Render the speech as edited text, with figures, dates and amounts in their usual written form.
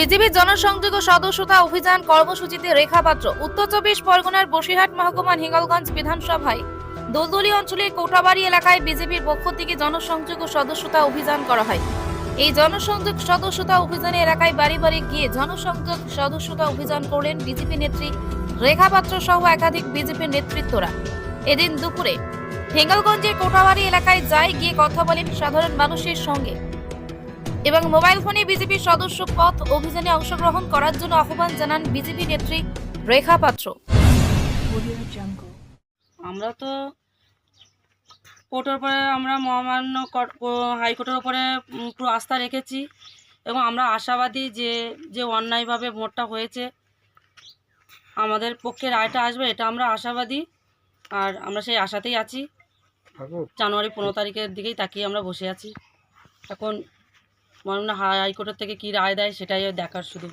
BJP জনসংযোগ ও সদস্যতা অভিযান কর্মসূচিতে রেখা পাত্র। উত্তর 24 পরগনার বসিরহাট মহকুমার হিঙ্গলগঞ্জ বিধানসভায় দোলদলি অঞ্চলের কোটাবাড়ি এলাকায় বিজেপির পক্ষ থেকে জনসংযোগ ও সদস্যতা অভিযান করা হয়। এই জনসংযোগ সদস্যতা অভিযানে এলাকায় বাড়ি বাড়ি গিয়ে জনসংযোগ সদস্যতা অভিযান করলেন বিজেপি নেত্রী রেখা পাত্র সহ একাধিক বিজেপির নেতৃত্বরা। এদিন দুপুরে হিঙ্গলগঞ্জের কোটাবাড়ি এলাকায় গিয়ে কথা বলেন সাধারণ মানুষের সঙ্গে এবং মোবাইল ফোনে বিজেপির সদস্য পদ অভিযানে অংশগ্রহণ করার জন্য আহ্বান জানান বিজেপি নেত্রী রেখা পাত্র। আমরা তো কোর্টের উপরে আমরা মহামান্য হাইকোর্টের উপরে পুরো আস্থা রেখেছি এবং আমরা আশাবাদী যে অন্যায়ভাবে ভোটটা হয়েছে আমাদের পক্ষে রায়টা আসবে, এটা আমরা আশাবাদী। আর আমরা সেই আশাতেই আছি। জানুয়ারি 15 তারিখের দিকেই তাকিয়ে আমরা বসে আছি। এখন মাননীয় হাইকোর্টের থেকে কী রায় দেয় সেটাই দেখার শুধু।